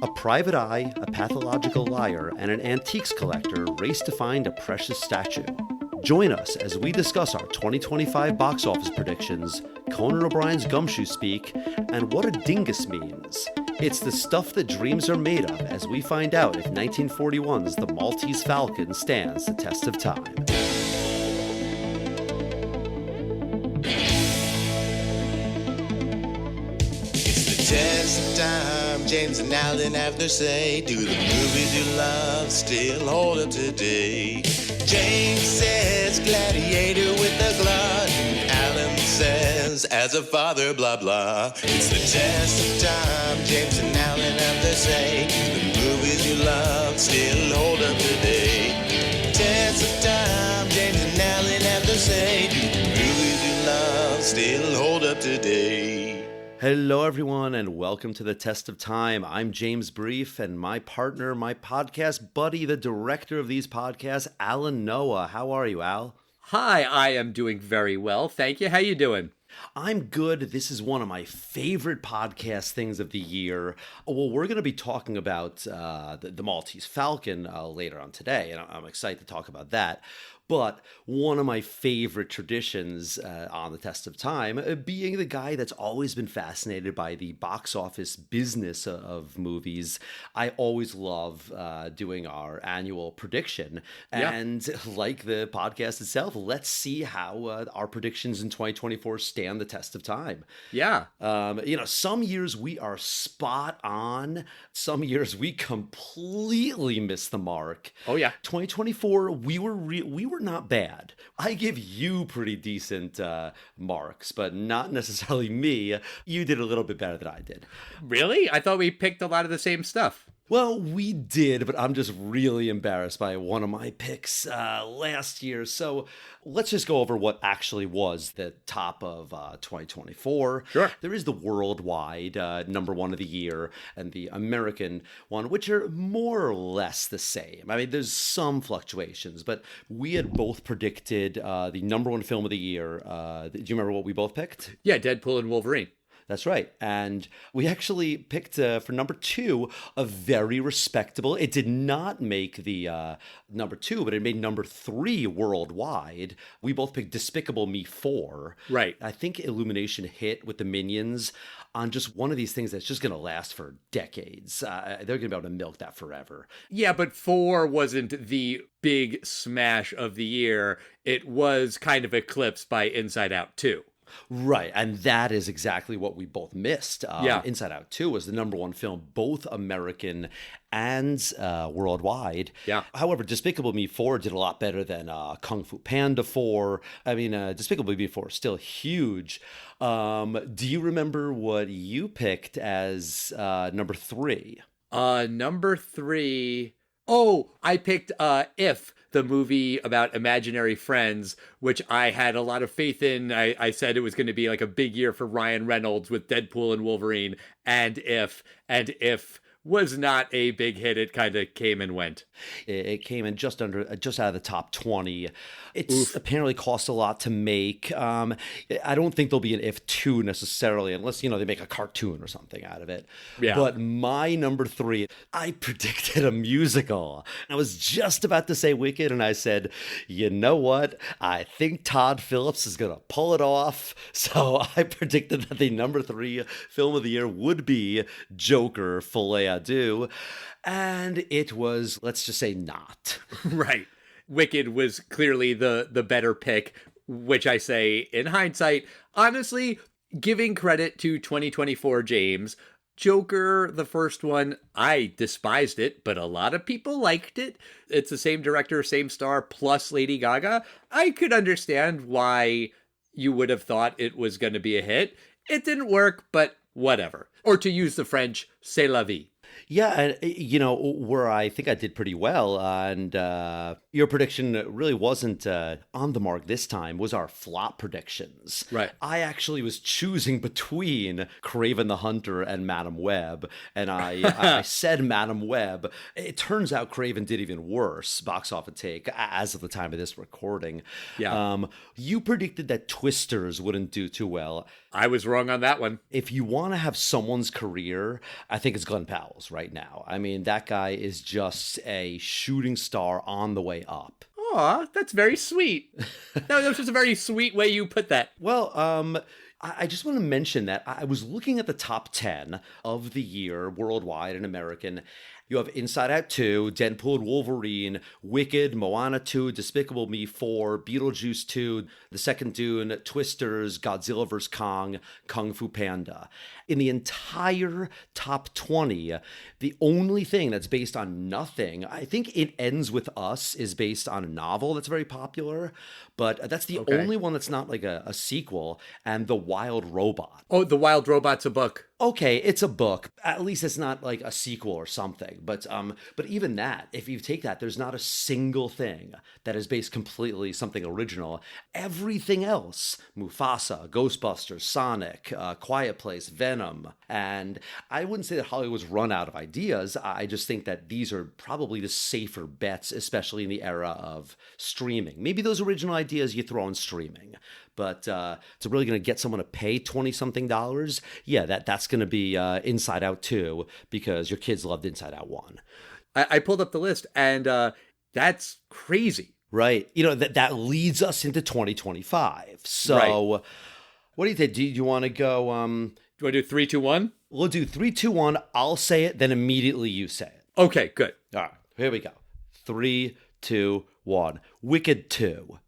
A private eye, a pathological liar, and an antiques collector race to find a precious statue. Join us as we discuss our 2025 box office predictions, Conan O'Brien's gumshoe speak, and what a dingus means. It's the stuff that dreams are made of as we find out if 1941's The Maltese Falcon stands the test of time. Test of time, James and Alan have their say. Do the movies you love still hold up today? James says gladiator with a glut. Alan says as a father, blah blah. It's the test of time, James and Alan have their say. Do the movies you love still hold up today? Test of time, James and Alan have their say. Do the movies you love still hold up today? Hello, everyone, and welcome to the Test of Time. I'm James Brief, and my partner, my podcast buddy, the director of these podcasts, Alan Noah. How are you, Al? Hi, I am doing very well. Thank you. How you doing? I'm good. This is one of my favorite podcast things of the year. Well, we're going to be talking about the Maltese Falcon later on today, and I'm excited to talk about that. But one of my favorite traditions on the Test of Time, being the guy that's always been fascinated by the box office business of movies, I always love doing our annual prediction. And like the podcast itself, let's see how our predictions in 2024 stand the test of time. Yeah. Some years we are spot on. Some years we completely miss the mark. Oh, yeah. 2024, we were not bad. I give you pretty decent marks, but not necessarily me. You did a little bit better than I did. Really? I thought we picked a lot of the same stuff. Well, we did, but I'm just really embarrassed by one of my picks last year. So let's just go over what actually was the top of 2024. Sure. There is the worldwide number one of the year and the American one, which are more or less the same. I mean, there's some fluctuations, but we had both predicted the number one film of the year. Do you remember what we both picked? Yeah, Deadpool and Wolverine. That's right. And we actually picked, for number two, a very respectable. It did not make the number two, but it made number three worldwide. We both picked Despicable Me 4. Right. I think Illumination hit with the Minions on just one of these things that's just going to last for decades. They're going to be able to milk that forever. Yeah, but 4 wasn't the big smash of the year. It was kind of eclipsed by Inside Out 2. Right, and that is exactly what we both missed. Inside Out 2 was the number one film, both American and worldwide. Yeah. However, Despicable Me 4 did a lot better than Kung Fu Panda 4. I mean, Despicable Me 4 is still huge. Do you remember what you picked as number three? Number 3... Oh, I picked If, the movie about imaginary friends, which I had a lot of faith in. I said it was going to be like a big year for Ryan Reynolds with Deadpool and Wolverine, and If was not a big hit. It kind of came and went. It came in just out of the top 20. It's apparently cost a lot to make. I don't think there'll be an If 2 necessarily, unless, they make a cartoon or something out of it. Yeah. But my number three, I predicted a musical. I was just about to say Wicked, and I said, you know what? I think Todd Phillips is going to pull it off. So I predicted that the number three film of the year would be Joker, Filet do, and it was, let's just say, not. Right. Wicked was clearly the better pick, which I say in hindsight, honestly, giving credit to 2024 James, Joker, the first one, I despised it, but a lot of people liked it. It's the same director, same star, plus Lady Gaga. I could understand why you would have thought it was going to be a hit. It didn't work, but whatever. Or to use the French, c'est la vie. Yeah, and where I think I did pretty well, and your prediction really wasn't on the mark this time, was our flop predictions. Right. I actually was choosing between Kraven the Hunter and Madam Web, and I said Madam Web. It turns out Kraven did even worse, box office take, as of the time of this recording. Yeah. You predicted that Twisters wouldn't do too well. I was wrong on that one. If you want to have someone's career, I think it's Glenn Powell's. Miles right now. I mean, that guy is just a shooting star on the way up. Aw, that's very sweet. That was just a very sweet way you put that. Well, I just want to mention that I was looking at the top 10 of the year worldwide and American. You have Inside Out 2, Deadpool and Wolverine, Wicked, Moana 2, Despicable Me 4, Beetlejuice 2, The Second Dune, Twisters, Godzilla vs. Kong, Kung Fu Panda. In the entire top 20, the only thing that's based on nothing, I think It Ends With Us is based on a novel that's very popular, but that's the only one that's not like a sequel, and The Wild Robot. Oh, The Wild Robot's a book. Okay, it's a book. At least it's not like a sequel or something. But even that, if you take that, there's not a single thing that is based completely something original. Everything else, Mufasa, Ghostbusters, Sonic, Quiet Place, Venom, and I wouldn't say that Hollywood's run out of ideas. I just think that these are probably the safer bets, especially in the era of streaming. Maybe those original ideas you throw on streaming. But to really going to get someone to pay $20-something, yeah, that's going to be Inside Out 2, because your kids loved Inside Out 1. I pulled up the list, and that's crazy. Right. You know, that leads us into 2025. So Right. What do you think? Do you want to go? Do you want to do 3, 2, 1? We'll do 3, 2, 1. I'll say it, then immediately you say it. Okay, good. All right, here we go. 3, 2, 1. Wicked 2.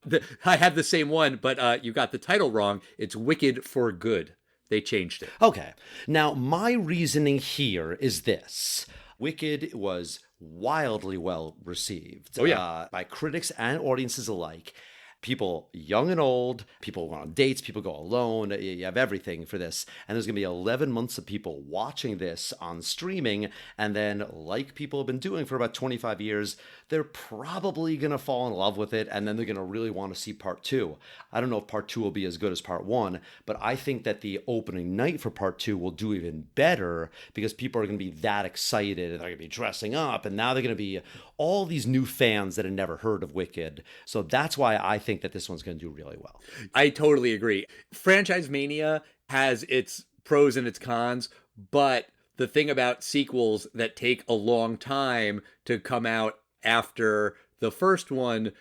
I have the same one, but you got the title wrong. It's Wicked for Good. They changed it. Okay. Now, my reasoning here is this. Wicked was wildly well received by critics and audiences alike. People young and old, people go on dates, people go alone. You have everything for this. And there's going to be 11 months of people watching this on streaming. And then, like people have been doing for about 25 years, they're probably going to fall in love with it. And then they're going to really want to see part 2. I don't know if part 2 will be as good as part 1, but I think that the opening night for part 2 will do even better because people are going to be that excited and they're going to be dressing up. And now they're going to be all these new fans that had never heard of Wicked. So that's why I think that this one's going to do really well. I totally agree. Franchise mania has its pros and its cons, but the thing about sequels that take a long time to come out after the first one,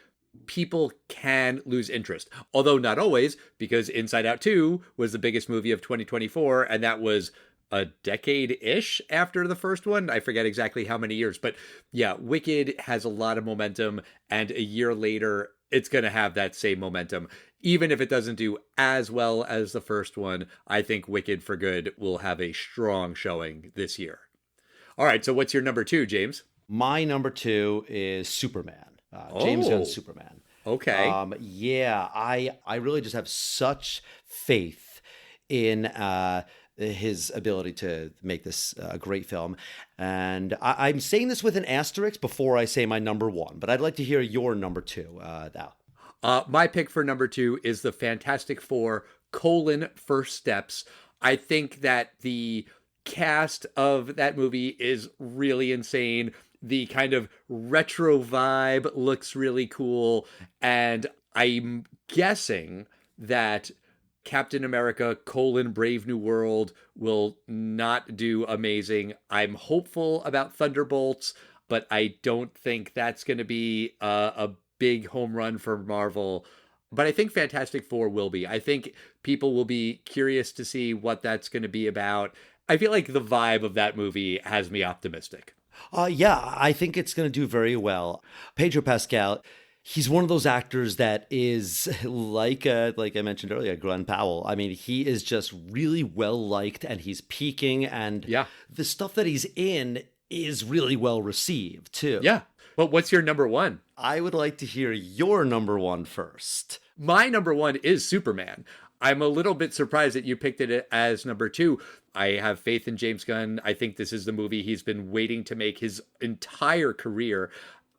people can lose interest. Although not always, because Inside Out 2 was the biggest movie of 2024, and that was a decade-ish after the first one. I forget exactly how many years, but yeah, Wicked has a lot of momentum, and a year later, it's going to have that same momentum. Even if it doesn't do as well as the first one, I think Wicked for Good will have a strong showing this year. All right, so what's your number 2, James? My number 2 is Superman. James Gunn's Superman. Okay. Yeah, I really just have such faith in his ability to make this a great film. And I'm saying this with an asterisk before I say my number 1, but I'd like to hear your number 2 now. My pick for number 2 is the Fantastic Four: First Steps. I think that the cast of that movie is really insane. The kind of retro vibe looks really cool. And I'm guessing that Captain America: Brave New World will not do amazing. I'm hopeful about Thunderbolts, but I don't think that's going to be a big home run for Marvel. But I think Fantastic Four will be. I think people will be curious to see what that's going to be about. I feel like the vibe of that movie has me optimistic. Yeah, I think it's going to do very well. Pedro Pascal, he's one of those actors that is like I mentioned earlier, Glenn Powell. I mean, he is just really well liked and he's peaking, and the stuff that he's in is really well received too. Yeah. But what's your number 1? I would like to hear your number 1 first. My number 1 is Superman. I'm a little bit surprised that you picked it as number 2. I have faith in James Gunn. I think this is the movie he's been waiting to make his entire career.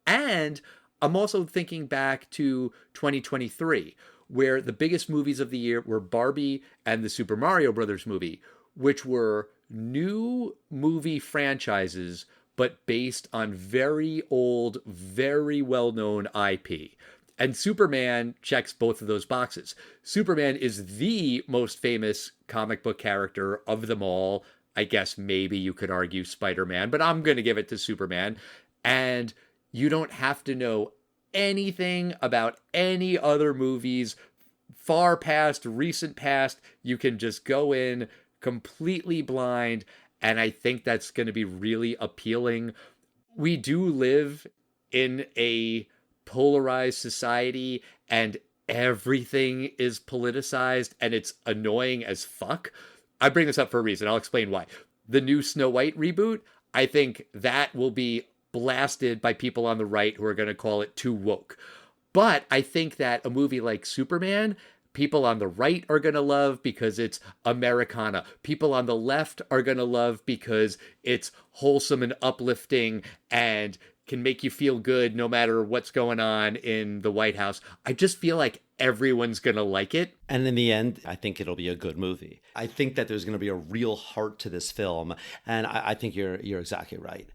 And I'm also thinking back to 2023, where the biggest movies of the year were Barbie and the Super Mario Brothers movie, which were new movie franchises, but based on very old, very well-known IP. And Superman checks both of those boxes. Superman is the most famous comic book character of them all. I guess maybe you could argue Spider-Man, but I'm going to give it to Superman. And you don't have to know anything about any other movies, far past, recent past. You can just go in completely blind, and I think that's going to be really appealing. We do live in a polarized society, and everything is politicized, and it's annoying as fuck. I bring this up for a reason. I'll explain why. The new Snow White reboot, I think that will be blasted by people on the right who are going to call it too woke. But I think that a movie like Superman, people on the right are going to love because it's Americana. People on the left are going to love because it's wholesome and uplifting and can make you feel good no matter what's going on in the White House. I just feel like everyone's going to like it. And in the end, I think it'll be a good movie. I think that there's going to be a real heart to this film. And I think you're exactly right.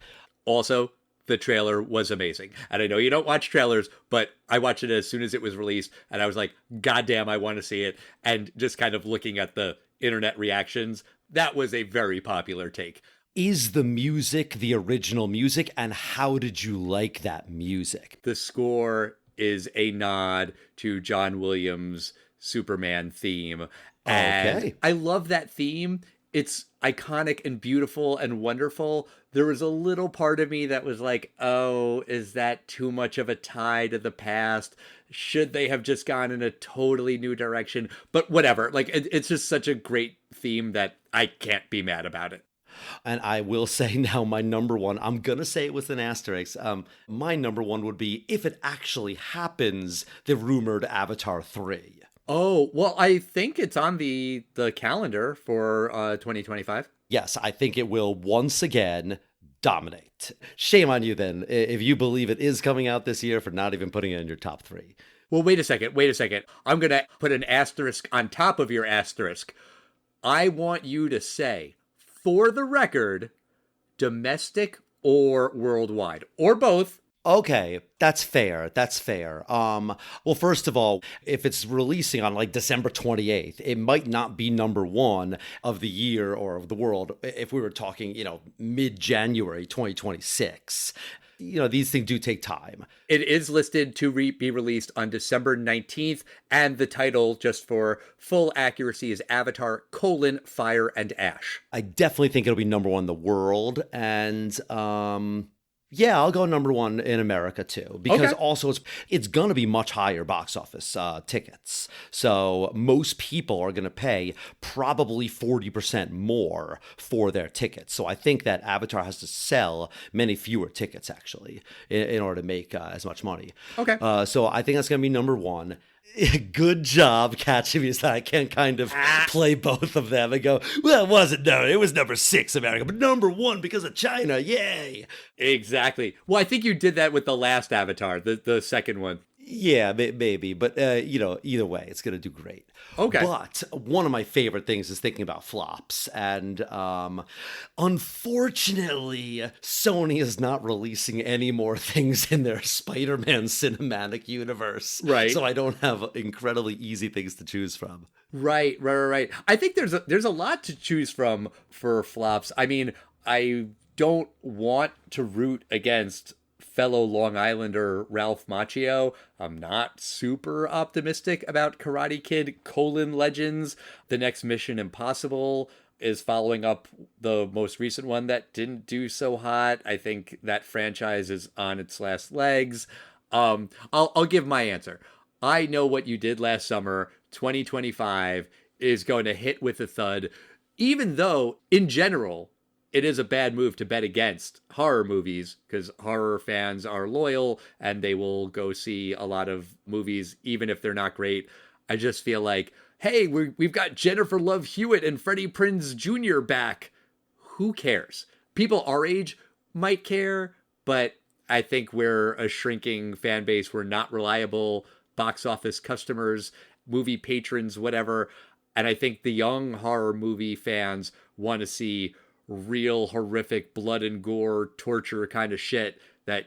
Also, the trailer was amazing. And I know you don't watch trailers, but I watched it as soon as it was released. And I was like, God damn, I want to see it. And just kind of looking at the internet reactions, that was a very popular take. Is the music the original music? And how did you like that music? The score is a nod to John Williams' Superman theme. And okay. I love that theme. It's iconic and beautiful and wonderful. There was a little part of me that was like, oh, is that too much of a tie to the past? Should they have just gone in a totally new direction? But whatever. Like, it's just such a great theme that I can't be mad about it. And I will say now my number one, I'm going to say it with an asterisk. My number one would be, if it actually happens, the rumored Avatar 3. Oh, well, I think it's on the calendar for 2025. Yes, I think it will once again dominate. Shame on you then, if you believe it is coming out this year, for not even putting it in your top 3. Well, wait a second. I'm going to put an asterisk on top of your asterisk. I want you to say, for the record, domestic or worldwide, or both. Okay, that's fair. Well, first of all, if it's releasing on like December 28th, it might not be number one of the year or of the world if we were talking, mid-January 2026. These things do take time. It is listed to be released on December 19th, and the title, just for full accuracy, is Avatar: Fire and Ash. I definitely think it'll be number one in the world, and yeah, I'll go number one in America too, because also it's going to be much higher box office tickets. So most people are going to pay probably 40% more for their tickets. So I think that Avatar has to sell many fewer tickets actually in order to make as much money. Okay. So I think that's going to be number one. Good job catching me so I can kind of play both of them and go, well, it was number 6 America, but number 1 because of China. Yay. Exactly. Well, I think you did that with the last Avatar, the second one. Yeah, maybe. But, either way, it's going to do great. Okay. But one of my favorite things is thinking about flops. And unfortunately, Sony is not releasing any more things in their Spider-Man cinematic universe. Right. So I don't have incredibly easy things to choose from. Right. I think there's a lot to choose from for flops. I mean, I don't want to root against fellow Long Islander Ralph Macchio. I'm not super optimistic about Karate Kid: Legends. The next Mission Impossible is following up the most recent one that didn't do so hot. I think that franchise is on its last legs. I'll give my answer. I know what you did last summer. 2025 is going to hit with a thud, even though in general it is a bad move to bet against horror movies, because horror fans are loyal and they will go see a lot of movies even if they're not great. I just feel like, hey, we've got Jennifer Love Hewitt and Freddie Prinze Jr. back. Who cares? People our age might care, but I think we're a shrinking fan base. We're not reliable box office customers, movie patrons, whatever. And I think the young horror movie fans want to see real horrific blood and gore torture kind of shit that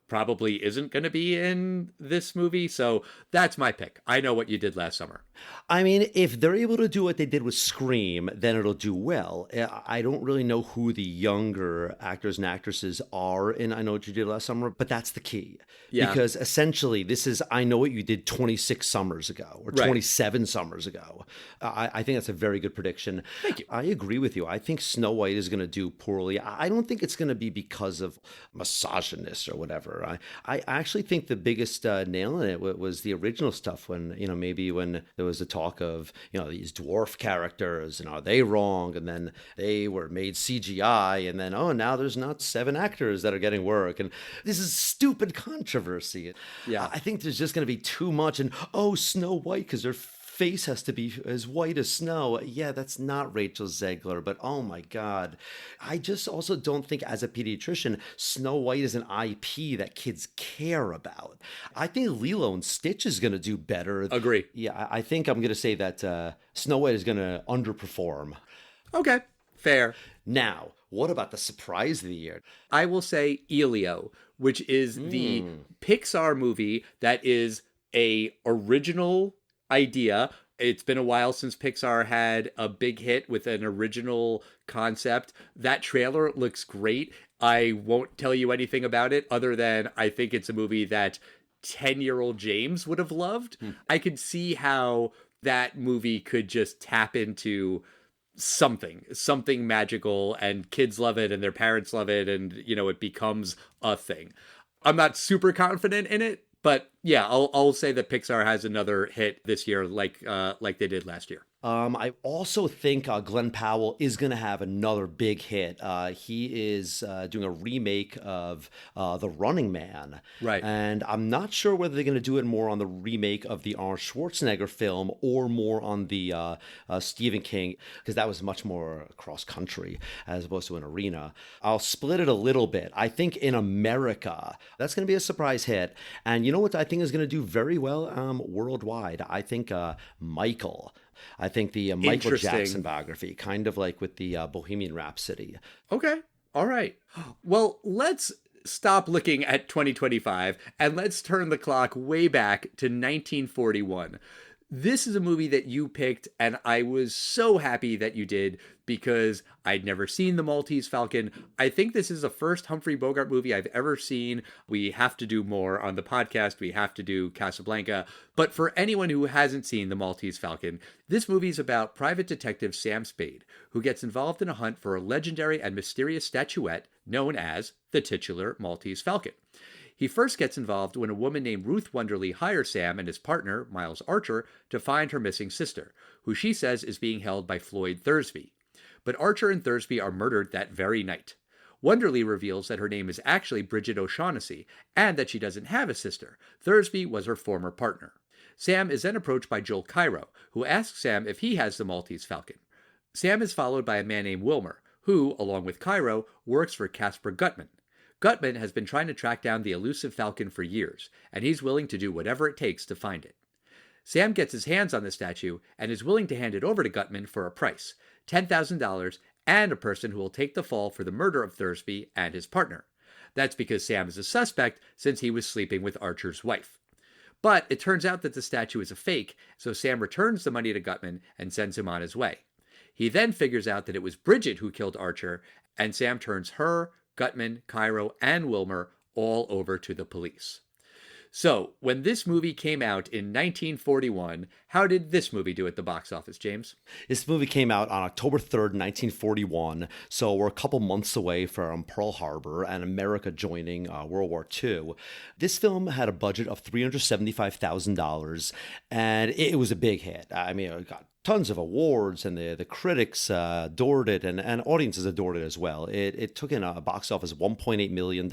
probably isn't going to be in this movie. So that's my pick. I know what you did last summer. I mean, if they're able to do what they did with Scream, then it'll do well. I don't really know who the younger actors and actresses are in I Know What You Did Last Summer, but that's the key. Yeah. Because essentially, this is I Know What You Did 26 summers ago or 27 summers ago. I think that's a very good prediction. Thank you. I agree with you. I think Snow White is going to do poorly. I don't think it's going to be because of misogynist or whatever. I actually think the biggest nail in it was the original stuff when, maybe when there was a talk of, these dwarf characters and are they wrong? And then they were made CGI and then, now there's not 7 actors that are getting work. And this is stupid controversy. Yeah. I think there's just going to be too much. And, Snow White, because their face has to be as white as snow. Yeah, that's not Rachel Zegler, but oh my God. I just also don't think as a pediatrician, Snow White is an IP that kids care about. I think Lilo and Stitch is going to do better. Agree. Yeah, I think I'm going to say that Snow White is going to underperform. Okay, fair. Now, what about the surprise of the year? I will say Elio, which is the Pixar movie that is a original idea. It's been a while since Pixar had a big hit with an original concept. That trailer looks great. I won't tell you anything about it other than I think it's a movie that 10-year-old James would have loved. I could see how that movie could just tap into something magical, and kids love it and their parents love it, and it becomes a thing. I'm not super confident in it, but yeah, I'll say that Pixar has another hit this year like they did last year. I also think Glenn Powell is going to have another big hit. He is doing a remake of The Running Man. Right. And I'm not sure whether they're going to do it more on the remake of the Arnold Schwarzenegger film or more on the Stephen King, because that was much more cross-country as opposed to an arena. I'll split it a little bit. I think in America, that's going to be a surprise hit. And you know what I think is going to do very well worldwide? I think Michael. I think the Michael Jackson biography, kind of like with the Bohemian Rhapsody. Okay. All right. Well, let's stop looking at 2025 and let's turn the clock way back to 1941. This is a movie that you picked, and I was so happy that you did because I'd never seen The Maltese Falcon. I think this is the first Humphrey Bogart movie I've ever seen. We have to do more on the podcast. We have to do Casablanca. But for anyone who hasn't seen The Maltese Falcon, this movie is about private detective Sam Spade, who gets involved in a hunt for a legendary and mysterious statuette known as the titular Maltese Falcon. He first gets involved when a woman named Ruth Wonderly hires Sam and his partner, Miles Archer, to find her missing sister, who she says is being held by Floyd Thursby. But Archer and Thursby are murdered that very night. Wonderly reveals that her name is actually Bridget O'Shaughnessy, and that she doesn't have a sister. Thursby was her former partner. Sam is then approached by Joel Cairo, who asks Sam if he has the Maltese Falcon. Sam is followed by a man named Wilmer, who, along with Cairo, works for Caspar Gutman. Gutman has been trying to track down the elusive Falcon for years, and he's willing to do whatever it takes to find it. Sam gets his hands on the statue and is willing to hand it over to Gutman for a price, $10,000, and a person who will take the fall for the murder of Thursby and his partner. That's because Sam is a suspect since he was sleeping with Archer's wife. But it turns out that the statue is a fake, so Sam returns the money to Gutman and sends him on his way. He then figures out that it was Bridget who killed Archer, and Sam turns her, Gutman, Cairo, and Wilmer all over to the police. So, when this movie came out in 1941, how did this movie do at the box office, James? This movie came out on October 3rd, 1941, so we're a couple months away from Pearl Harbor and America joining World War II. This film had a budget of $375,000, and it was a big hit. I mean, it got tons of awards, and the critics adored it, and audiences adored it as well. It took in a box office $1.8 million.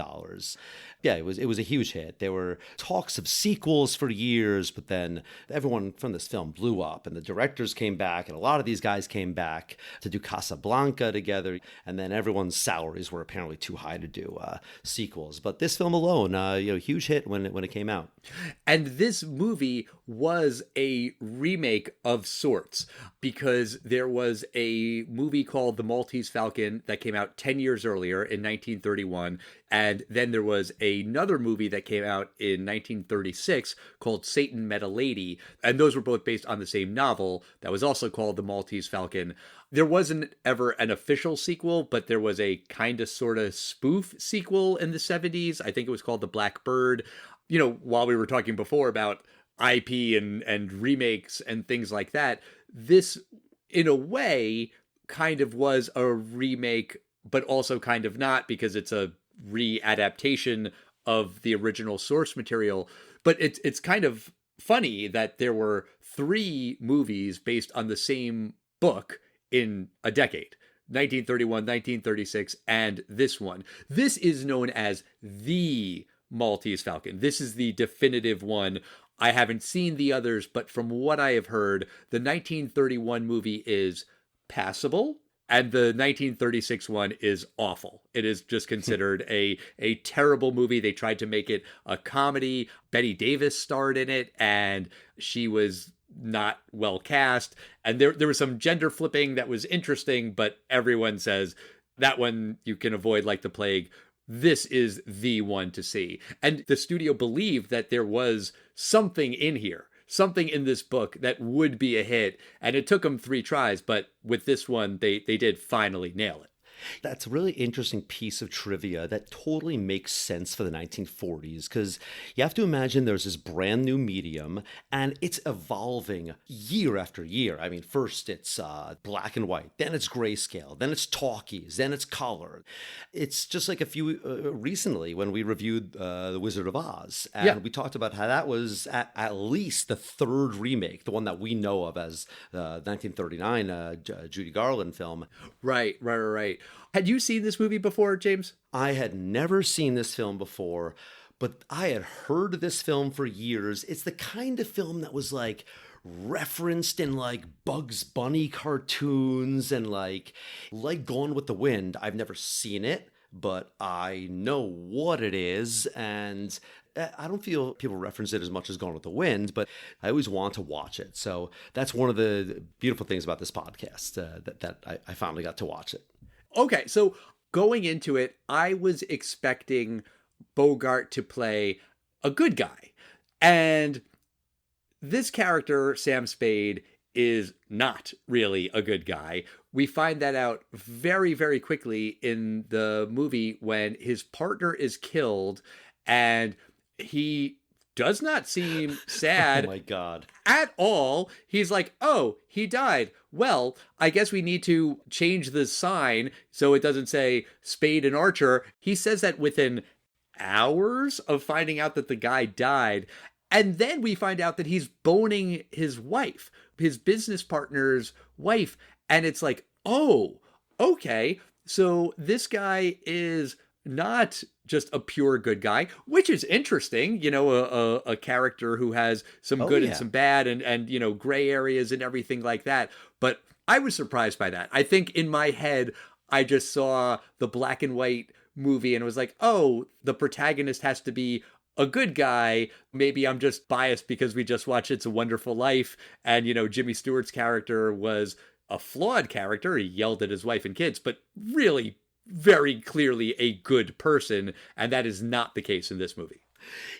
Yeah, it was a huge hit. There were talks of sequels for years, but then everyone from this film blew up, and the directors came back, and a lot of these guys came back to do Casablanca together, and then everyone's salaries were apparently too high to do sequels. But this film alone, huge hit when it came out. And this movie was a remake of sorts. this because there was a movie called The Maltese Falcon that came out 10 years earlier in 1931. And then there was another movie that came out in 1936 called Satan Met a Lady. And those were both based on the same novel that was also called The Maltese Falcon. There wasn't ever an official sequel, but there was a kind of sort of spoof sequel in the 70s. I think it was called The Black Bird. You know, while we were talking before about IP and remakes and things like that, this, in a way, kind of was a remake, but also kind of not, because it's a readaptation of the original source material. But it's kind of funny that there were 3 movies based on the same book in a decade. 1931, 1936, and this one. This is known as the Maltese Falcon. This is the definitive one. I haven't seen the others, but from what I have heard, the 1931 movie is passable, and the 1936 one is awful. It is just considered a terrible movie. They tried to make it a comedy. Bette Davis starred in it, and she was not well cast. And there was some gender flipping that was interesting, but everyone says that one you can avoid like the plague. This is the one to see. And the studio believed that there was something in here, something in this book that would be a hit. And it took them 3 tries, but with this one, they did finally nail it. That's a really interesting piece of trivia that totally makes sense for the 1940s, because you have to imagine there's this brand new medium and it's evolving year after year. I mean, first it's black and white, then it's grayscale, then it's talkies, then it's color. It's just like a few recently when we reviewed The Wizard of Oz, and we talked about how that was at least the 3rd remake, the one that we know of as the 1939 Judy Garland film. Right. Had you seen this movie before, James? I had never seen this film before, but I had heard this film for years. It's the kind of film that was like referenced in like Bugs Bunny cartoons and like Gone with the Wind. I've never seen it, but I know what it is, and I don't feel people reference it as much as Gone with the Wind, but I always want to watch it. So that's one of the beautiful things about this podcast, that I finally got to watch it. Okay, so going into it, I was expecting Bogart to play a good guy. And this character, Sam Spade, is not really a good guy. We find that out very, very quickly in the movie when his partner is killed and he does not seem sad. Oh my God. At all. He's like, oh, he died. Well, I guess we need to change the sign so it doesn't say Spade and Archer. He says that within hours of finding out that the guy died. And then we find out that he's boning his wife, his business partner's wife. And it's like, oh, okay. So this guy is not just a pure good guy, which is interesting, you know, a character who has some good and some bad and, you know, gray areas and everything like that. But I was surprised by that. I think in my head, I just saw the black and white movie and was like, oh, the protagonist has to be a good guy. Maybe I'm just biased because we just watched It's a Wonderful Life. And, you know, Jimmy Stewart's character was a flawed character. He yelled at his wife and kids, but really very clearly a good person, and that is not the case in this movie.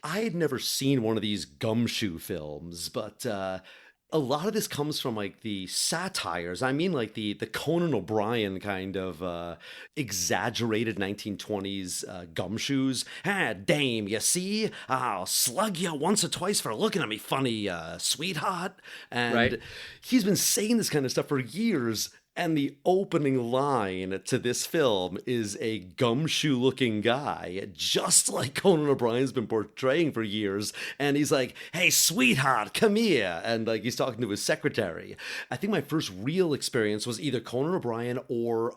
I had never seen one of these gumshoe films, but a lot of this comes from like the satires. I mean, like the Conan O'Brien kind of exaggerated 1920s gumshoes. Ah, dame, you see? I'll slug you once or twice for looking at me funny, sweetheart. And he's been saying this kind of stuff for years. And the opening line to this film is a gumshoe-looking guy, just like Conan O'Brien's been portraying for years. And he's like, hey, sweetheart, come here. And like he's talking to his secretary. I think my first real experience was either Conan O'Brien or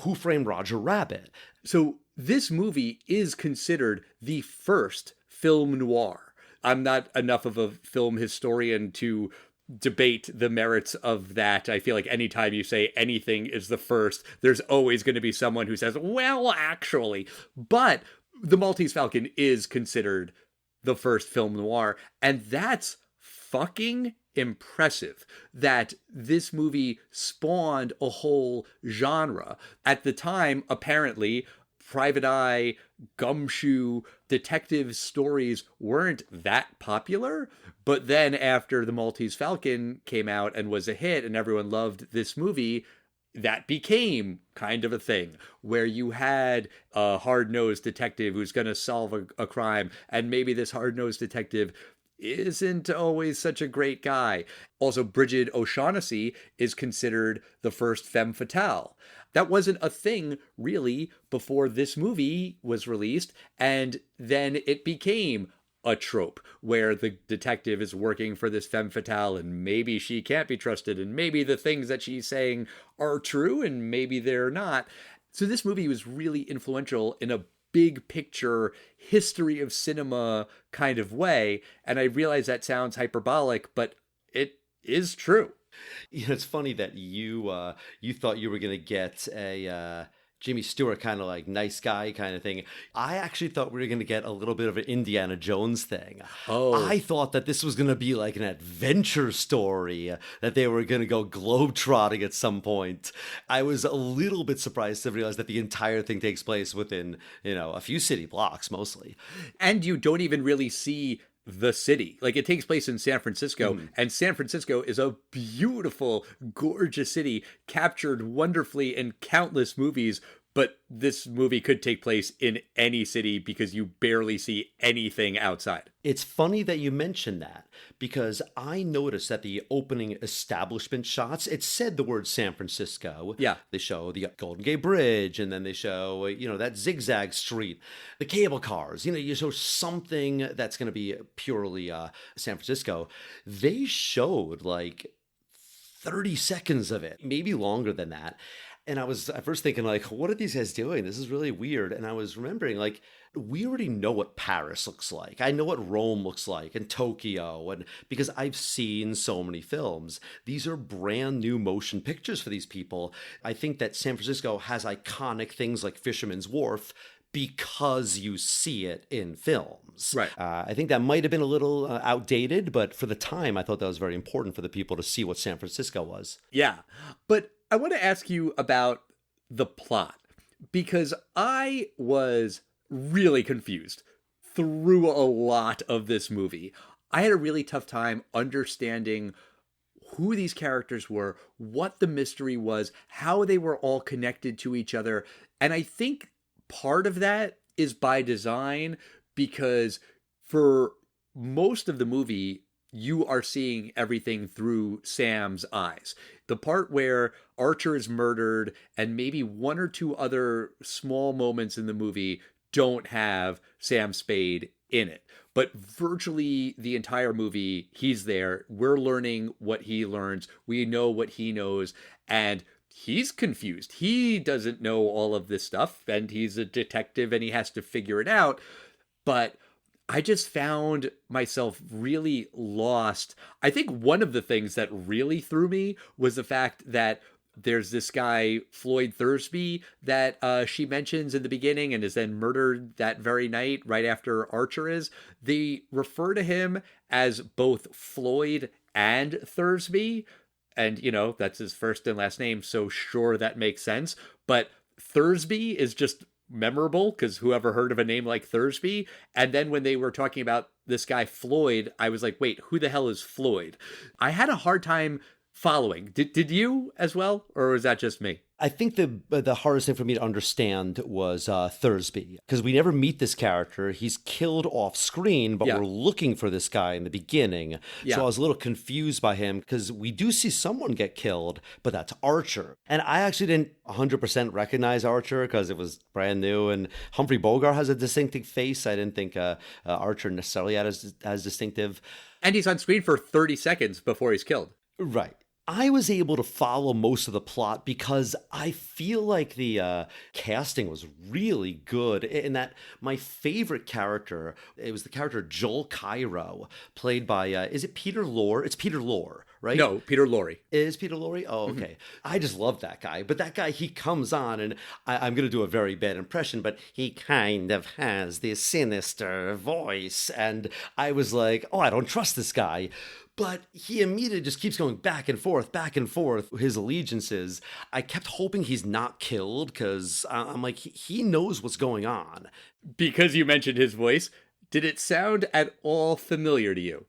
Who Framed Roger Rabbit. So this movie is considered the first film noir. I'm not enough of a film historian to debate the merits of that. I feel like anytime you say anything is the first, there's always going to be someone who says, well, actually. But The Maltese Falcon is considered the first film noir, and that's fucking impressive that this movie spawned a whole genre. At the time, apparently, Private Eye, Gumshoe, detective stories weren't that popular. But then after The Maltese Falcon came out and was a hit and everyone loved this movie, that became kind of a thing where you had a hard-nosed detective who's going to solve a crime, and maybe this hard-nosed detective isn't always such a great guy. Also, Bridget O'Shaughnessy is considered the first femme fatale. That wasn't a thing, really, before this movie was released, and then it became a trope where the detective is working for this femme fatale and maybe she can't be trusted and maybe the things that she's saying are true and maybe they're not. So this movie was really influential in a big picture history of cinema kind of way. And I realize that sounds hyperbolic, but it is true. You know, it's funny that you thought you were going to get a Jimmy Stewart kind of like nice guy kind of thing. I actually thought we were going to get a little bit of an Indiana Jones thing. Oh. I thought that this was going to be like an adventure story, that they were going to go globetrotting at some point. I was a little bit surprised to realize that the entire thing takes place within, a few city blocks mostly. And you don't even really see the city. Like, it takes place in San Francisco, and San Francisco is a beautiful, gorgeous city captured wonderfully in countless movies. But this movie could take place in any city because you barely see anything outside. It's funny that you mentioned that because I noticed that the opening establishment shots, it said the word San Francisco. Yeah. They show the Golden Gate Bridge and then they show, that zigzag street, the cable cars, you show something that's going to be purely San Francisco. They showed like 30 seconds of it, maybe longer than that. And I was at first thinking, like, what are these guys doing? This is really weird. And I was remembering, like, we already know what Paris looks like. I know what Rome looks like and Tokyo. And because I've seen so many films, these are brand new motion pictures for these people. I think that San Francisco has iconic things like Fisherman's Wharf because you see it in films. Right. I think that might have been a little outdated, but for the time, I thought that was very important for the people to see what San Francisco was. Yeah. But I want to ask you about the plot because I was really confused through a lot of this movie. I had a really tough time understanding who these characters were, what the mystery was, how they were all connected to each other. And I think part of that is by design because for most of the movie, you are seeing everything through Sam's eyes. The part where Archer is murdered and maybe one or two other small moments in the movie don't have Sam Spade in it. But virtually the entire movie, he's there. We're learning what he learns. We know what he knows. And he's confused. He doesn't know all of this stuff. And he's a detective and he has to figure it out. But I just found myself really lost. I think one of the things that really threw me was the fact that there's this guy, Floyd Thursby, that she mentions in the beginning and is then murdered that very night right after Archer is. They refer to him as both Floyd and Thursby. And, that's his first and last name. So sure, that makes sense. But Thursby is just memorable because whoever heard of a name like Thursby? And then when they were talking about this guy Floyd, I was like, wait, who the hell is Floyd? I had a hard time following. Did you as well? Or was that just me? I think the hardest thing for me to understand was Thursby, because we never meet this character. He's killed off screen, but we're looking for this guy in the beginning. Yeah. So I was a little confused by him because we do see someone get killed, but that's Archer. And I actually didn't 100% recognize Archer because it was brand new. And Humphrey Bogart has a distinctive face. I didn't think Archer necessarily had as distinctive. And he's on screen for 30 seconds before he's killed. Right. I was able to follow most of the plot because I feel like the casting was really good in that my favorite character, it was the character Joel Cairo, played by, is it Peter Lorre? It's Peter Lorre, right? No, Peter Lorre. It is Peter Lorre? Oh, okay. Mm-hmm. I just love that guy. But that guy, he comes on, and I'm going to do a very bad impression, but he kind of has this sinister voice. And I was like, oh, I don't trust this guy. But he immediately just keeps going back and forth, his allegiances. I kept hoping he's not killed because I'm like, he knows what's going on. Because you mentioned his voice, did it sound at all familiar to you?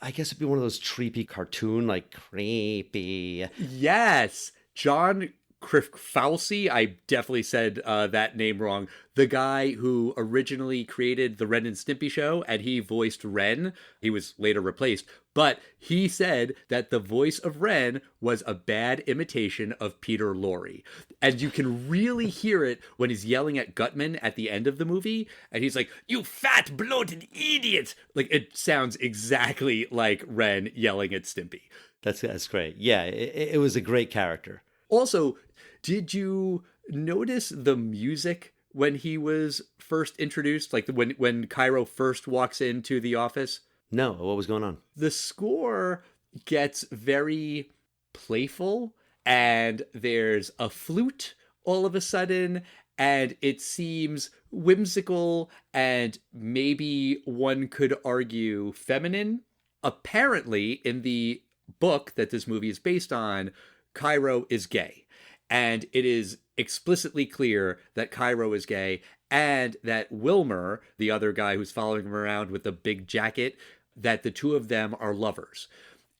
I guess it'd be one of those creepy cartoon, like creepy. Yes. John Krifkowski, I definitely said that name wrong. The guy who originally created the Ren and Stimpy show, and he voiced Ren. He was later replaced. But he said that the voice of Ren was a bad imitation of Peter Lorre. And you can really hear it when he's yelling at Gutman at the end of the movie. And he's like, "You fat, bloated idiot!" Like, it sounds exactly like Ren yelling at Stimpy. That's great. Yeah, it was a great character. Also, did you notice the music when he was first introduced? Like when Cairo first walks into the office? No, what was going on? The score gets very playful, and there's a flute all of a sudden, and it seems whimsical and maybe one could argue feminine. Apparently, in the book that this movie is based on, Cairo is gay. And it is explicitly clear that Cairo is gay and that Wilmer, the other guy who's following him around with the big jacket, that the two of them are lovers.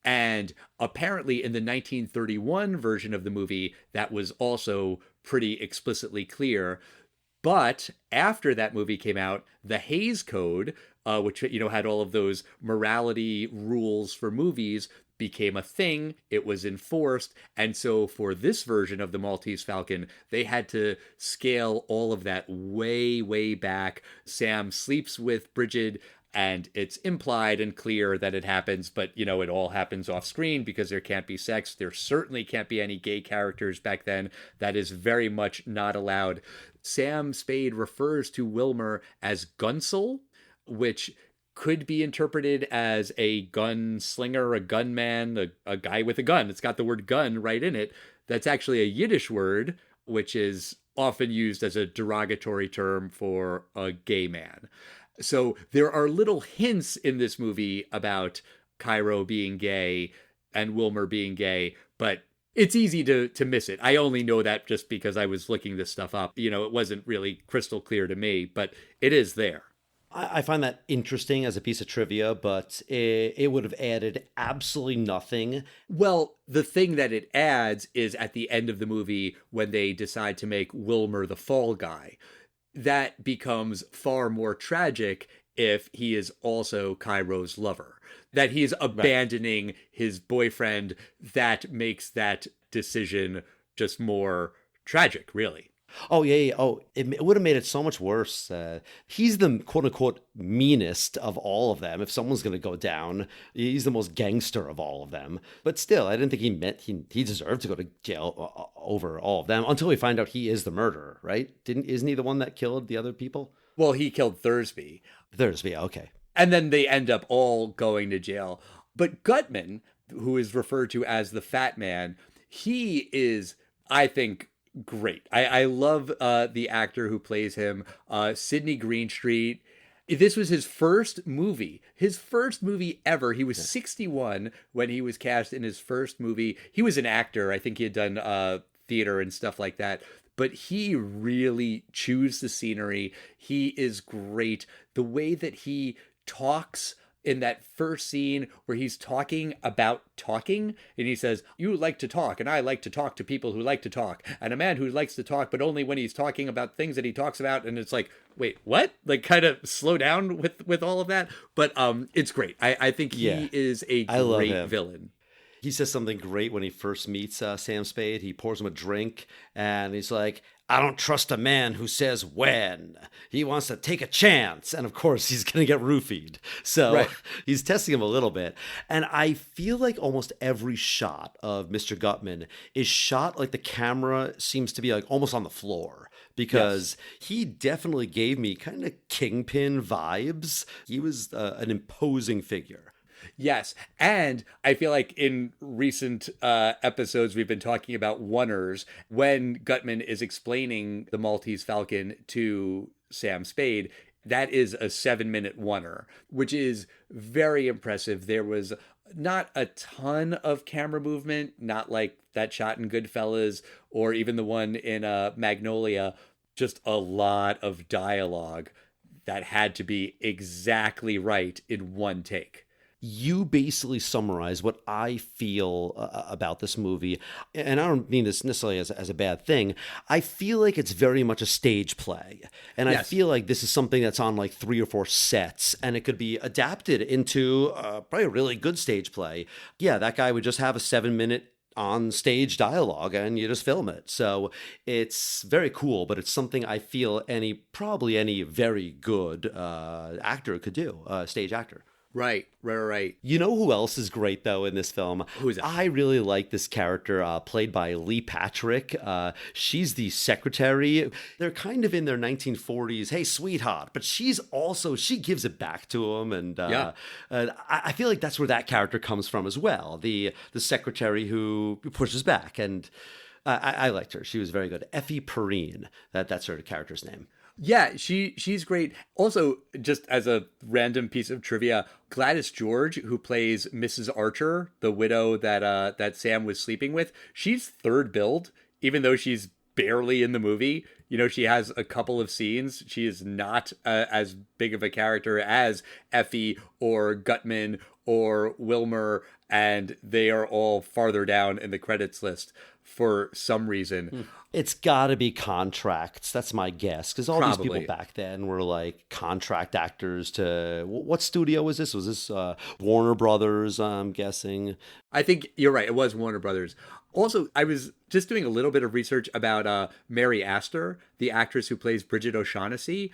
And apparently in the 1931 version of the movie, that was also pretty explicitly clear. But after that movie came out, the Hays Code, which, had all of those morality rules for movies, became a thing. It was enforced. And so for this version of the Maltese Falcon, they had to scale all of that way, way back. Sam sleeps with Bridget, and it's implied and clear that it happens, but, it all happens off screen because there can't be sex. There certainly can't be any gay characters back then. That is very much not allowed. Sam Spade refers to Wilmer as Gunsel, which could be interpreted as a gunslinger, a gunman, a guy with a gun. It's got the word gun right in it. That's actually a Yiddish word, which is often used as a derogatory term for a gay man. So there are little hints in this movie about Cairo being gay and Wilmer being gay, but it's easy to miss it. I only know that just because I was looking this stuff up. It wasn't really crystal clear to me, but it is there. I find that interesting as a piece of trivia, but it would have added absolutely nothing. Well, the thing that it adds is at the end of the movie when they decide to make Wilmer the fall guy. That becomes far more tragic if he is also Cairo's lover. That he is abandoning his boyfriend, that makes that decision just more tragic, really. Oh, yeah. Oh, it would have made it so much worse. He's the quote-unquote meanest of all of them. If someone's going to go down, he's the most gangster of all of them. But still, I didn't think he deserved to go to jail over all of them until we find out he is the murderer, right? Isn't he the one that killed the other people? Well, he killed Thursby. Okay. And then they end up all going to jail. But Gutman, who is referred to as the Fat Man, he is, I think, great. I love the actor who plays him, Sidney Greenstreet. This was his first movie ever. He was 61 when he was cast in his first movie. He was an actor. I think he had done theater and stuff like that. But he really chews the scenery. He is great. The way that he talks in that first scene where he's talking about talking, and he says, "You like to talk, and I like to talk to people who like to talk, and a man who likes to talk, but only when he's talking about things that he talks about." And it's like, wait, what? Like, kind of slow down with all of that. But it's great. I think he is a great villain. He says something great when he first meets Sam Spade. He pours him a drink, and he's like, "I don't trust a man who says when. He wants to take a chance." And of course, he's going to get roofied. So he's testing him a little bit. And I feel like almost every shot of Mr. Gutman is shot like the camera seems to be like almost on the floor. Because he definitely gave me kind of Kingpin vibes. He was an imposing figure. Yes. And I feel like in recent episodes, we've been talking about oneers. When Gutman is explaining the Maltese Falcon to Sam Spade, that is a 7-minute oneer, which is very impressive. There was Not a ton of camera movement, not like that shot in Goodfellas or even the one in Magnolia, just a lot of dialogue that had to be exactly right in one take. You basically summarize what I feel about this movie. And I don't mean this necessarily as a bad thing. I feel like it's very much a stage play. And Yes. I feel like this is something that's on like 3 or 4 sets, and it could be adapted into probably a really good stage play. Yeah, that guy would just have a 7-minute on stage dialogue and you just film it. So it's very cool, but it's something I feel probably any very good actor could do, stage actor. Right. You know who else is great, though, in this film? Who is that? I really like this character played by Lee Patrick. She's the secretary. They're kind of in their 1940s, hey, sweetheart. But she gives it back to him. And I feel like that's where that character comes from as well. The secretary who pushes back. And I liked her. She was very good. Effie Perrine, that's her character's name. Yeah, she's great. Also, just as a random piece of trivia, Gladys George, who plays Mrs. Archer, the widow that Sam was sleeping with, she's third billed, even though she's barely in the movie. You know, she has a couple of scenes. She is not as big of a character as Effie or Gutman or Wilmer, and they are all farther down in the credits list for some reason. It's got to be contracts. That's my guess. Because all Probably. these people back then were like contract actors to... What studio was this? Was this Warner Brothers, I'm guessing? I think you're right. It was Warner Brothers. Also, I was just doing a little bit of research about Mary Astor, the actress who plays Bridget O'Shaughnessy.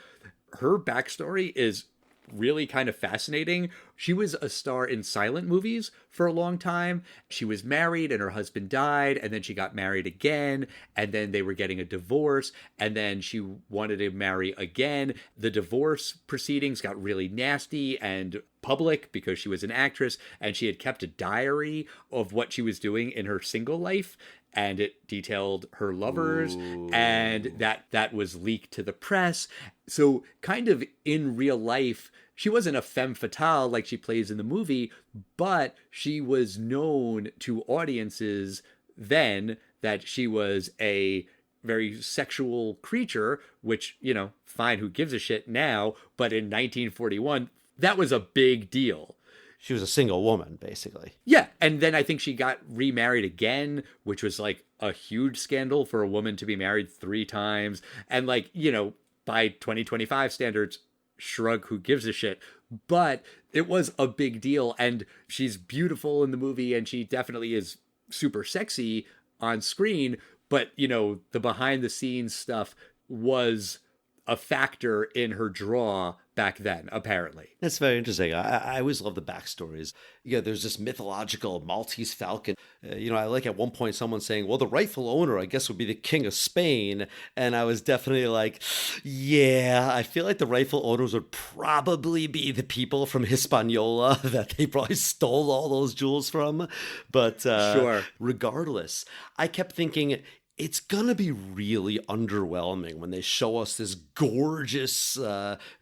Her backstory is really kind of fascinating. She was a star in silent movies for a long time. She was married and her husband died, and then she got married again, and then they were getting a divorce, and then she wanted to marry again. The divorce proceedings got really nasty and public because she was an actress, and she had kept a diary of what she was doing in her single life, and it detailed her lovers. Ooh. And that was leaked to the press. So kind of in real life, she wasn't a femme fatale like she plays in the movie, but she was known to audiences then that she was a very sexual creature, which, you know, fine, who gives a shit now, but in 1941, that was a big deal. She was a single woman, basically. Yeah, and then I think she got remarried again, which was like a huge scandal for a woman to be married 3 times. And like, you know, by 2025 standards, shrug, who gives a shit? But it was a big deal, and she's beautiful in the movie, and she definitely is super sexy on screen. But, you know, the behind the scenes stuff was a factor in her draw back then, apparently. That's very interesting. I always love the backstories. Yeah, there's this mythological Maltese Falcon. I like at one point someone saying, well, the rightful owner, I guess, would be the King of Spain. And I was definitely like, yeah, I feel like the rightful owners would probably be the people from Hispaniola that they probably stole all those jewels from. But sure. Regardless, I kept thinking, it's going to be really underwhelming when they show us this gorgeous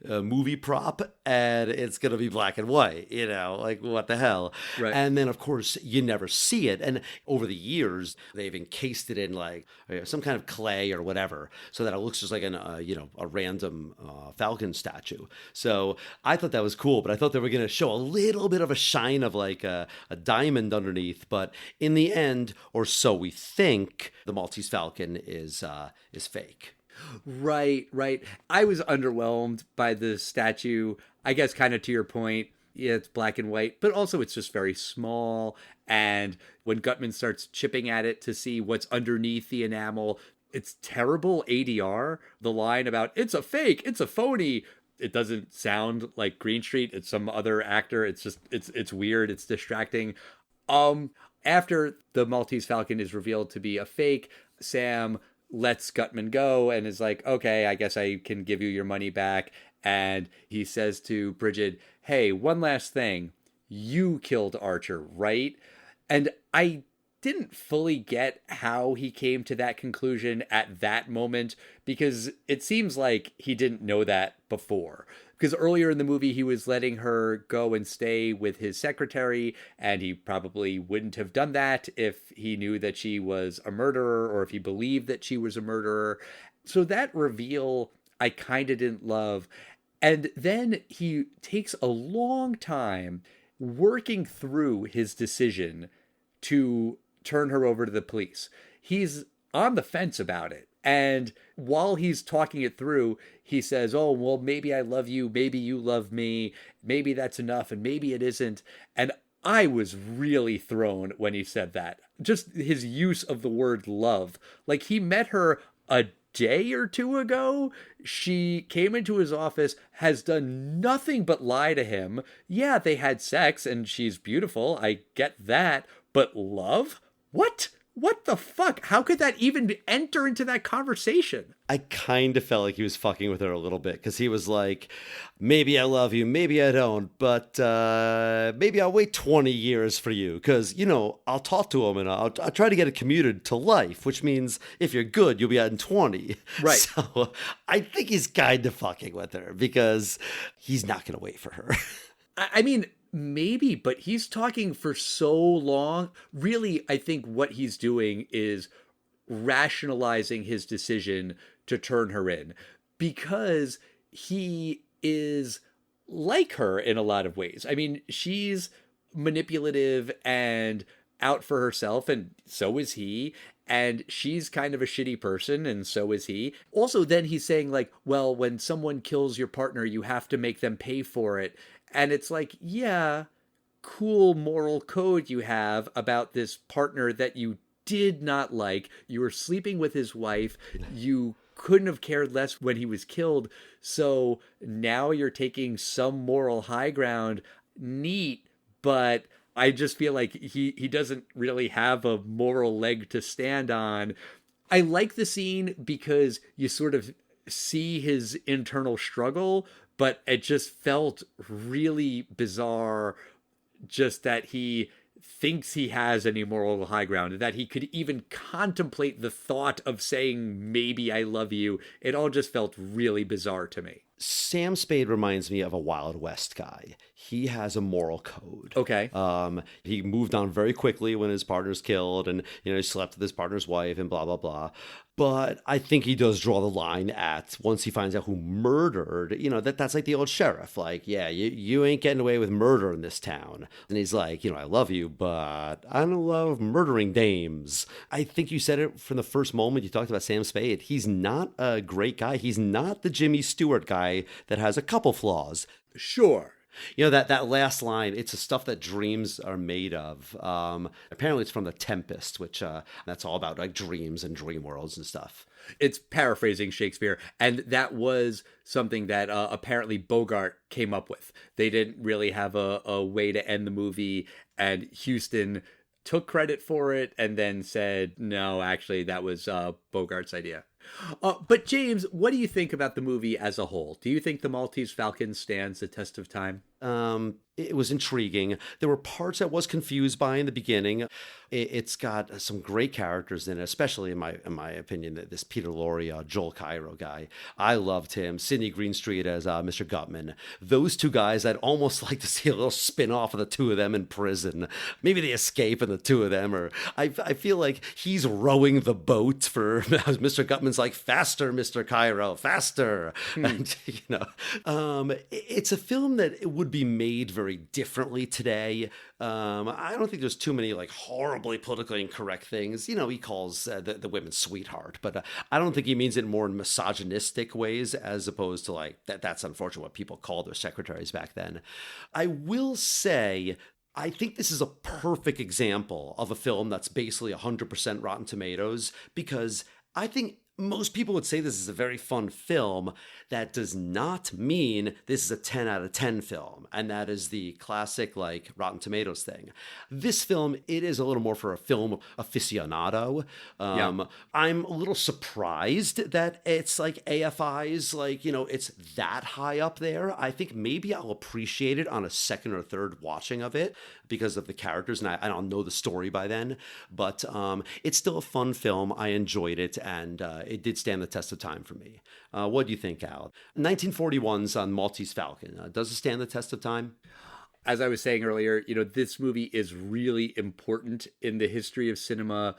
movie prop and it's going to be black and white, like what the hell? Right. And then, of course, you never see it. And over the years, they've encased it in like some kind of clay or whatever so that it looks just like a random falcon statue. So I thought that was cool, but I thought they were going to show a little bit of a shine of like a diamond underneath. But in the end, or so we think, the Maltese Falcon is fake. Right. I was underwhelmed by the statue. I guess kind of to your point, yeah, it's black and white, but also it's just very small. And when Gutman starts chipping at it to see what's underneath the enamel, it's terrible ADR. The line about, it's a fake, it's a phony. It doesn't sound like Green Street. It's some other actor. It's just, it's weird. It's distracting. After the Maltese Falcon is revealed to be a fake, Sam lets Gutman go and is like, okay, I guess I can give you your money back. And he says to Bridget, hey, one last thing. You killed Archer, right? And I didn't fully get how he came to that conclusion at that moment, because it seems like he didn't know that before. Because earlier in the movie, he was letting her go and stay with his secretary, and he probably wouldn't have done that if he knew that she was a murderer or if he believed that she was a murderer. So that reveal I kind of didn't love. And then he takes a long time working through his decision to turn her over to the police. He's on the fence about it. And while he's talking it through, he says, oh, well, maybe I love you. Maybe you love me. Maybe that's enough. And maybe it isn't. And I was really thrown when he said that. Just his use of the word love. Like, he met her a day or two ago. She came into his office, has done nothing but lie to him. Yeah, they had sex and she's beautiful. I get that. But love? What? What the fuck? How could that even enter into that conversation? I kind of felt like he was fucking with her a little bit, because he was like, maybe I love you, maybe I don't, but maybe I'll wait 20 years for you, because, you know, I'll talk to him and I'll try to get it commuted to life, which means if you're good, you'll be out in 20. Right. So I think he's kind of fucking with her, because he's not going to wait for her. I mean, maybe, but he's talking for so long. Really, I think what he's doing is rationalizing his decision to turn her in, because he is like her in a lot of ways. I mean, she's manipulative and out for herself, and so is he. And she's kind of a shitty person, and so is he. Also, then he's saying, like, well, when someone kills your partner, you have to make them pay for it. And it's like, yeah, cool moral code you have about this partner that you did not like. You were sleeping with his wife. You couldn't have cared less when he was killed. So now you're taking some moral high ground. Neat, but I just feel like he doesn't really have a moral leg to stand on. I like the scene because you sort of see his internal struggle, but it just felt really bizarre, just that he thinks he has any moral high ground, that he could even contemplate the thought of saying, maybe I love you. It all just felt really bizarre to me. Sam Spade reminds me of a Wild West guy. He has a moral code. Okay. He moved on very quickly when his partner's killed, and, you know, he slept with his partner's wife and blah, blah, blah. But I think he does draw the line at, once he finds out who murdered, you know, that's like the old sheriff. Like, yeah, you ain't getting away with murder in this town. And he's like, you know, I love you, but I don't love murdering dames. I think you said it from the first moment you talked about Sam Spade. He's not a great guy. He's not the Jimmy Stewart guy that has a couple flaws. Sure. You know, that last line, it's the stuff that dreams are made of. Apparently it's from The Tempest, which that's all about like dreams and dream worlds and stuff. It's paraphrasing Shakespeare. And that was something that apparently Bogart came up with. They didn't really have a way to end the movie, and Houston took credit for it and then said, no, actually, that was Bogart's idea. But James, what do you think about the movie as a whole? Do you think the Maltese Falcon stands the test of time? It was intriguing. There were parts I was confused by in the beginning. It's got some great characters in it, especially in my opinion, this Peter Lorre, Joel Cairo guy. I loved him. Sidney Greenstreet as Mr. Gutman. Those two guys, I'd almost like to see a little spin-off of the two of them in prison. Maybe they escape and the two of them, or I feel like he's rowing the boat for Mr. Gutman's like, faster, Mr. Cairo, faster. And, you know, it's a film that it would be made very differently today. I don't think there's too many like horribly politically incorrect things. You know, he calls the women sweetheart, but I don't think he means it more in misogynistic ways, as opposed to like that's unfortunate what people called their secretaries back then. I will say, I think this is a perfect example of a film that's basically 100% Rotten Tomatoes, because I think Most people would say this is a very fun film. That does not mean this is a 10 out of 10 film. And that is the classic, like, Rotten Tomatoes thing. This film, it is a little more for a film aficionado. I'm a little surprised that it's like AFI's, like, it's that high up there. I think maybe I'll appreciate it on a second or third watching of it because of the characters, and I don't know the story by then. But it's still a fun film. I enjoyed it, and it did stand the test of time for me. What do you think, Al? 1941's on Maltese Falcon. Does it stand the test of time? As I was saying earlier, this movie is really important in the history of cinema,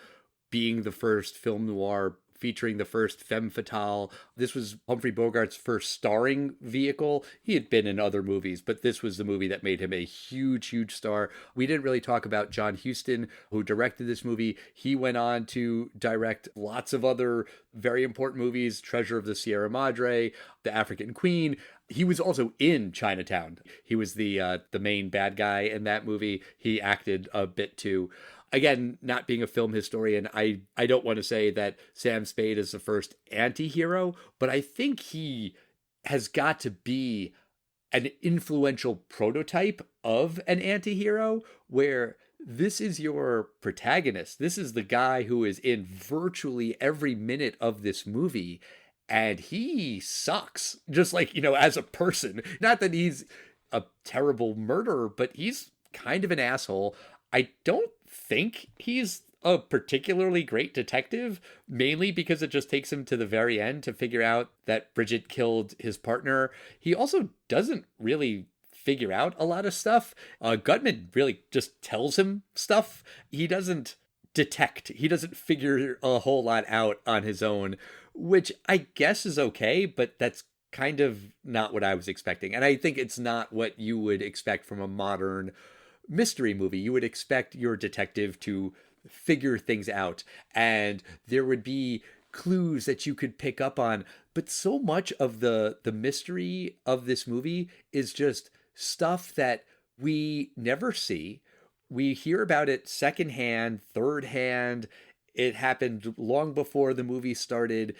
being the first film noir featuring the first femme fatale. This was Humphrey Bogart's first starring vehicle. He had been in other movies, but this was the movie that made him a huge, huge star. We didn't really talk about John Huston, who directed this movie. He went on to direct lots of other very important movies, Treasure of the Sierra Madre, The African Queen. He was also in Chinatown. He was the main bad guy in that movie. He acted a bit too. Again, not being a film historian, I don't want to say that Sam Spade is the first anti-hero, but I think he has got to be an influential prototype of an anti-hero, where this is your protagonist. This is the guy who is in virtually every minute of this movie, and he sucks, just like, as a person. Not that he's a terrible murderer, but he's kind of an asshole. I don't think he's a particularly great detective, mainly because it just takes him to the very end to figure out that Bridget killed his partner. He also doesn't really figure out a lot of stuff. Gutman really just tells him stuff. He doesn't detect. He doesn't figure a whole lot out on his own, which I guess is okay, but that's kind of not what I was expecting. And I think it's not what you would expect from a modern mystery movie. You would expect your detective to figure things out, and there would be clues that you could pick up on. But so much of the mystery of this movie is just stuff that we never see. We hear about it secondhand, third hand. It happened long before the movie started.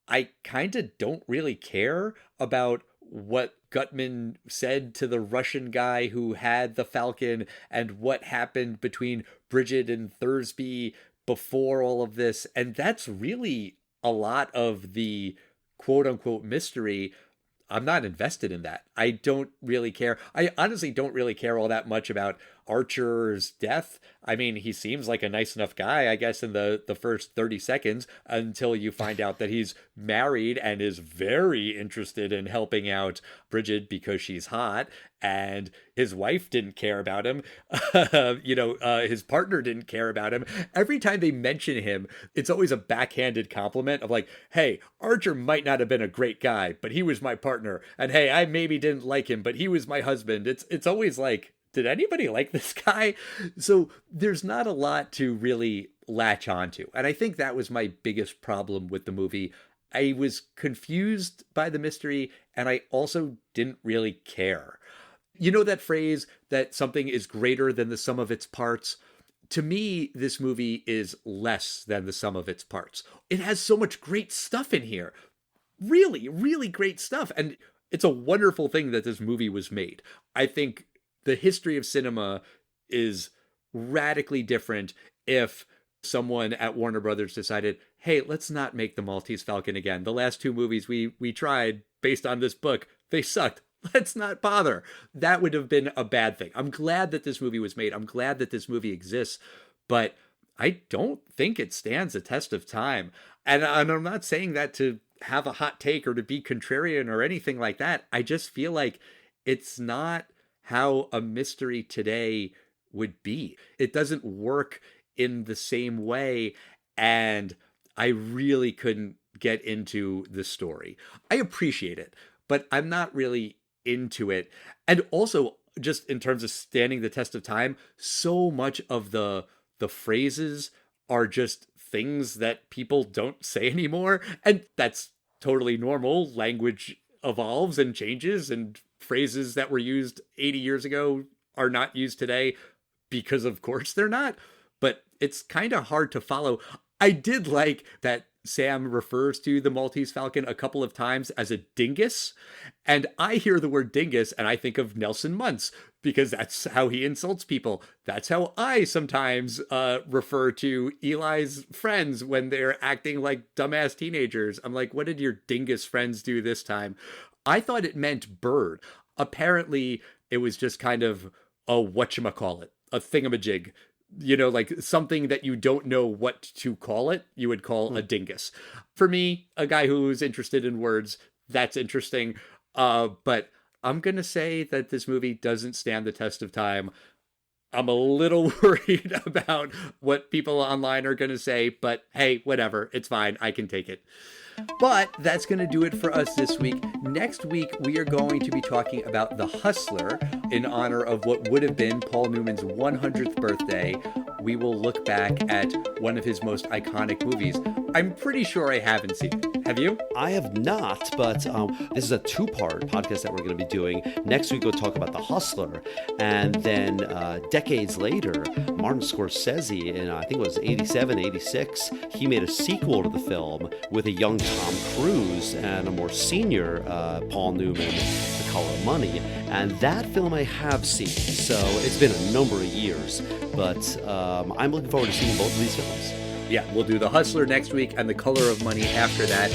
I kind of don't really care about what Gutman said to the Russian guy who had the Falcon and what happened between Bridget and Thursby before all of this. And that's really a lot of the quote unquote mystery. I'm not invested in that. I don't really care. I honestly don't really care all that much about Archer's death. I mean, he seems like a nice enough guy, I guess, in the first 30 seconds until you find out that he's married and is very interested in helping out Bridget because she's hot, and his wife didn't care about him. His partner didn't care about him. Every time they mention him, it's always a backhanded compliment of like, hey, Archer might not have been a great guy, but he was my partner. And hey, I maybe didn't like him, but he was my husband. It's always like, did anybody like this guy? So there's not a lot to really latch onto. And I think that was my biggest problem with the movie. I was confused by the mystery, and I also didn't really care. You know that phrase that something is greater than the sum of its parts? To me, this movie is less than the sum of its parts. It has so much great stuff in here. Really, really great stuff. And it's a wonderful thing that this movie was made. I think the history of cinema is radically different if someone at Warner Brothers decided, hey, let's not make the Maltese Falcon again. The last two movies we tried based on this book, they sucked. Let's not bother. That would have been a bad thing. I'm glad that this movie was made. I'm glad that this movie exists, but I don't think it stands the test of time. And I'm not saying that to have a hot take or to be contrarian or anything like that. I just feel like it's not how a mystery today would be. It doesn't work in the same way, and I really couldn't get into the story. I appreciate it, but I'm not really into it. And also, just in terms of standing the test of time, so much of the phrases are just things that people don't say anymore, and that's totally normal. Language evolves and changes, and phrases that were used 80 years ago are not used today because of course they're not, but it's kind of hard to follow. I did like that Sam refers to the Maltese Falcon a couple of times as a dingus. And I hear the word dingus and I think of Nelson Muntz, because that's how he insults people. That's how I sometimes refer to Eli's friends when they're acting like dumbass teenagers. I'm like, what did your dingus friends do this time? I thought it meant bird. Apparently, it was just kind of a whatchamacallit, a thingamajig. You know, like something that you don't know what to call it, you would call a dingus. For me, a guy who's interested in words, that's interesting. But I'm going to say that this movie doesn't stand the test of time. I'm a little worried about what people online are going to say, but hey, whatever. It's fine. I can take it. But that's going to do it for us this week. Next week, we are going to be talking about The Hustler in honor of what would have been Paul Newman's 100th birthday. We will look back at one of his most iconic movies. I'm pretty sure I haven't seen it. Have you? I have not, but this is a two-part podcast that we're going to be doing. Next week, we'll talk about The Hustler. And then decades later, Martin Scorsese, in I think it was 87, 86, he made a sequel to the film with a young Tom Cruise and a more senior Paul Newman, The Color of Money. And that film I have seen, so it's been a number of years. But I'm looking forward to seeing both of these films. Yeah, we'll do The Hustler next week and The Color of Money after that.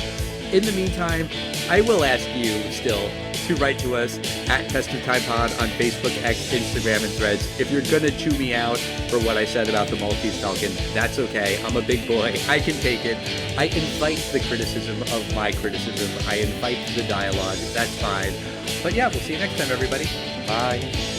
In the meantime, I will ask you still to write to us at Test of Time Pod on Facebook, X, Instagram, and Threads. If you're going to chew me out for what I said about the Maltese Falcon, that's okay. I'm a big boy. I can take it. I invite the criticism of my criticism. I invite the dialogue. That's fine. But yeah, we'll see you next time, everybody. Bye.